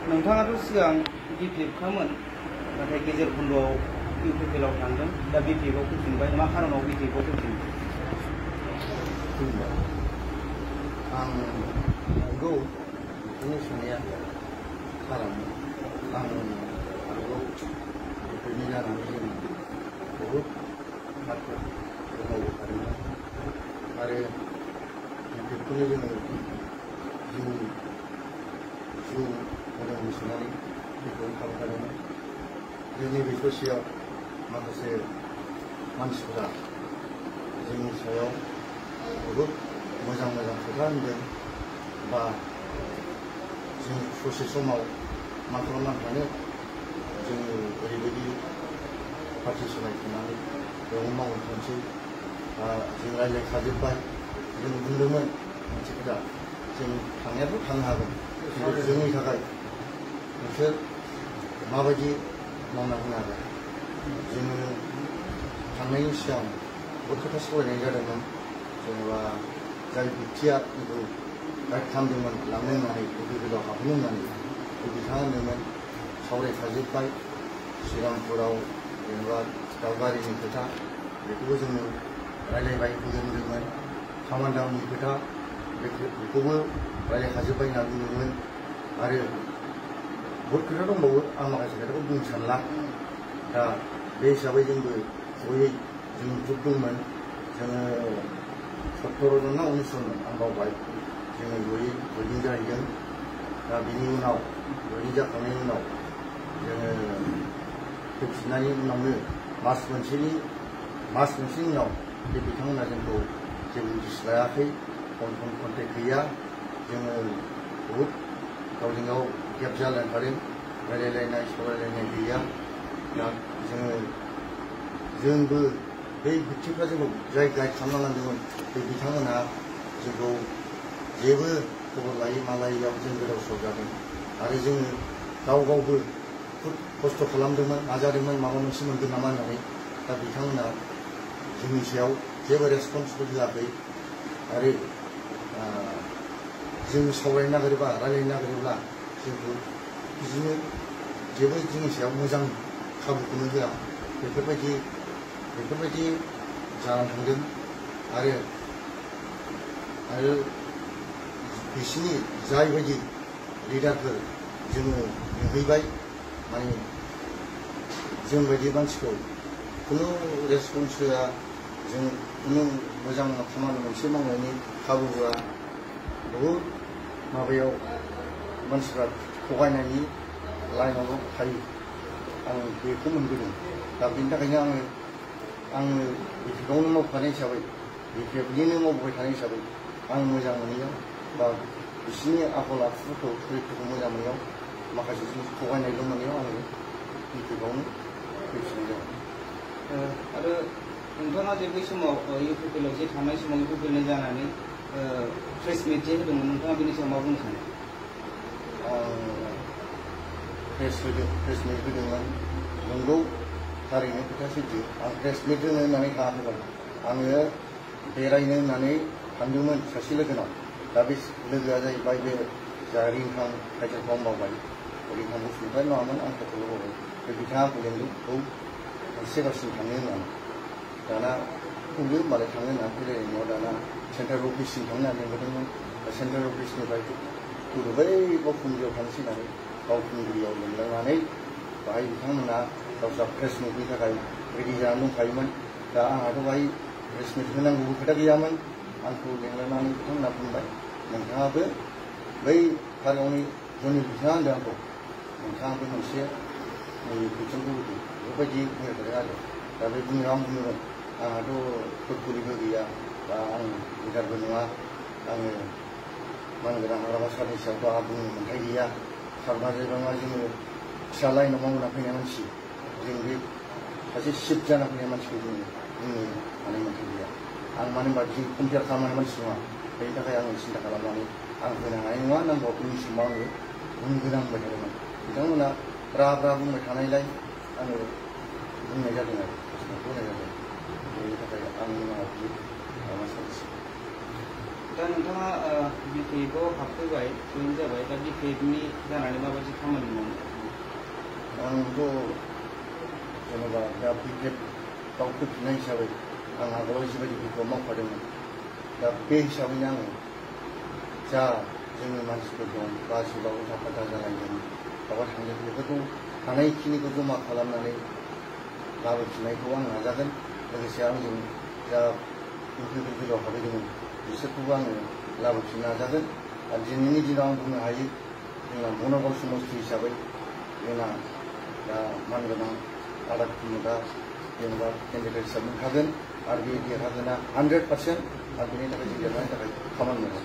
नोंथाङाथ' सिगां बिपिएफखामोन नाथाय गेजेर खन्द'आव इउपिपिएलआव थांदों दा बिपिएफआव फैफिनबाय मा खारनाव बिपिएफआव फैफिनबाय? आं नंगौ बिनि सोंनाया खालामो आं आरोबाव बेफोरनि जानानै जों बहुद हादफोर मावबोखादोंमोन आरो बेफोरखौनो जोङो जिउ मोजां सोनानै बेखौ खालामखादोंमोन। जोंनि बे ससेयाव माखासे मानसिफोरा जोंनि सायाव बहुद मोजां खोथा होनदों बा जों ससे समाव मा खालामनानै थानो जोङो ओरैबायदि पार्टि सोलायखांनानै बेयाव मावनो थांसै जों रायज्लायखाजोब्बाय जों बुंदोंमोन मोनसे खोथा जों थांनायाथ' थांनो हागोन जोंनि थाखाय नोंसोर माबायदि मावना होनो हागोन जोङो थांनायनि सिगां बहुद खोथा सावरायनाय जादोंमोन जेनेबा जाय व्यक्तिया बेखौ गाइड खालामदोंमोन लांनो होननानै इउपिपिएलआव हाबनो होननानै बिथाङा होनदोंमोन सावरायखाजोब्बाय सिगांफोराव जेनेबा दावगारिनि खोथा बेखौबो जोङो रायज्लायबाय होनदोंमोन खामानि दामानि खोथा बेखौबो रायज्लायखाजोब्बाय होनना बुंदोंमोन आरो बहुद खोथा दंबावो आं माखासे खोथाखौ बुंनो सानला दा बे हिसाबै जोंबो जयै जों ग्रुप दंमोन जोङो 17 जन ना 19 जनमोन आं बावबाय जोङो जयै जयनिं जाहैदों दा बिनि उनाव जयनिं जाखांनायनि उनाव जोङो फैफिननायनि उनावनो मास मोनसेनि उनाव बे बिथांमोना जोंखौ जेबो नटिस लायाखै फन कन्टेक्ट गैया जोङो बहुद गावजों गाव गेप जालायखादों रायलायलायनाय सावरायलायनाय गैया दा जोंबो बे व्यक्तिफ्रा जोंखौ जाय गाइड खालामना लांदोंमोन बे बिथांमोनहा जोंखौ जेबो खबर लायै मालायैयाव जों गोदाव सोराव जादों आरो जोङो गावबो बहुद खस्थ' खालामदोंमोन नाजादोंमोन माबा मोनसे मोनगोन नामा होननानै दा बिथांमोना जोंनि सायाव जेबो रेसपन्सबो होआखै आरो जों सावरायनो नागिरोबा रायलायनो नागिरोब्ला जोंखौ बिदिनो जेबो जोंनि सायाव मोजां खाबुखौनो होआ बेफोरबायदि जानानै थांदों आरो बिसिनि जायबायदि लिडारफोर जोङो नुहैबाय माने जोंबायदि मानसिखौ खुनु रेसपन्स होआ जों खुनु मोजां खामानि मोनसे मावनायनि खाबु होआ बहुद माबायाव मानसिफ्रा थगायनायनि लाइनावल' थायो आं बेखौ मोनबोदों दा बेनि थाखायनो आङो बिपिएफआवनो मावफानाय हिसाबै बिपिएफनिनो मावबोबाय थानाय हिसाबै आं मोजां मोनैयाव बा बिसोरनि आखल आखुफोरखौ चरित्रखौ मोजां मोनैयाव माखासे थगायनायल' मोनैयाव आङो बिपिएफआवनो फैफिननाय जाबाय। आरो नोंथाङा जे बै समाव इउपिपिएलआव जे थांनाय समाव इउपिपिएलनि जानानै प्रेस मिट जे होदोंमोन नोंथाङा बेनि सायाव मा बुंनो सानो? प्रेस मिट होदोंमोन नंगौ थारैनो खोथा सैथो आं प्रेस मिट होनो होननानै थाङाखैमोन आङो बेरायनो होननानै थांदोंमोन सासे लोगोनाव दा बे लोगोआ जाहैबाय बे जा रिंखां टाइटेल मावबाय रिंखां बसुमतारी नङामोन आं टाइटेल मावबाय बे बिथाङा बुंदों सेबासिम थांनो होननानै दाना बुंदो होनबालाय थांनो होननानै फैलायनायाव दाना सेन्ट्रेल अफिससिम थांनो होननानै लिंहरदोंमोन सेन्ट्रेल अफिसनिफ्राय बै बावखुंग्रियाव थांसै होननानै बावखुंग्रियाव लिंलांनानै बाहाय बिथांमोना गावस्रा प्रेस मिटनि थाखाय रेडि जानानै दंखायोमोन दा आंहाथ' बाहाय प्रेस मिट होनांगौबो खोथा गैयामोन आंखौ लिंलांनानै बिथांमोना बुंबाय नोंथाङाबो बै कारिगावनि जनि बिथाङा होनदों आंखौ नोंथाङाबो मोनसे कुइसनखौ होदो बेबायदि बुंबाय थादों आरो दा बे बुंनायाव आं बुंदोंमोन आंहाथ' फुटबलबो गैया बा आं लिडारबो नङा आङो मानगोनां हाग्रामा सारनि सायावथ' आंहा बुंनो मोन्थाय गैया सारना जायोबा जोङो फिसा लाइनाव मावना फैनाय मानसि जों बे सासे सिफ जाना फैनाय मानसिखौ जोङो बुंनो हानाय मोन्थाय गैया आं मानो होनबा जों कम्पेयार खालामनाय मानसि नङा बेनि थाखाय आङो सिन्था खालामनानै आं होनो हानाय नङा नांगौ उननि समाव आङो बुंगोन बुंबाय थादोंमोन बिथांमोना ब्रा बुंबाय थानायलाय आङो बुंनाय जादों आरो बुंनाय जादों बेनि थाखाय आंनि माबा दा नोंथाङा बिपिएफआव हाबफैबाय जइन जाबाय दा बिपिएफनि जानानै माबायदि खामानि मावनो आंथ' जेनेबा दा बिपिएफआव फैफिननाय हिसाबै आं आगोलाव जिबायदि बिपिएफआव मावफादोंमोन दा बे हिसाबैनो आङो जा जोंनि मानसिफोर दं गासिबो उल्था फाल्था जालायदों माबा थांदों बेफोरखौ हानायखिनिखौ जमा खालामनानै लाबोफिननायखौ आं नाजागोन लोगोसे आंजों जा इउपिपिएलआव हाबैदोंमोन बिसोरखौबो आङो लाबोफिननो नाजागोन आरो दिनैनि दिनाव आं बुंनो हायो जोंना मन'गाव समस्ति हिसाबै जोंना दा मानगोनां आदा कुमुदा जेनेबा केन्डिडेट हिसाबै मोनखागोन आरो बे देरहागोना 100% आरो बेनि थाखाय जों देरहानायनि थाखाय खामानि मावगोन।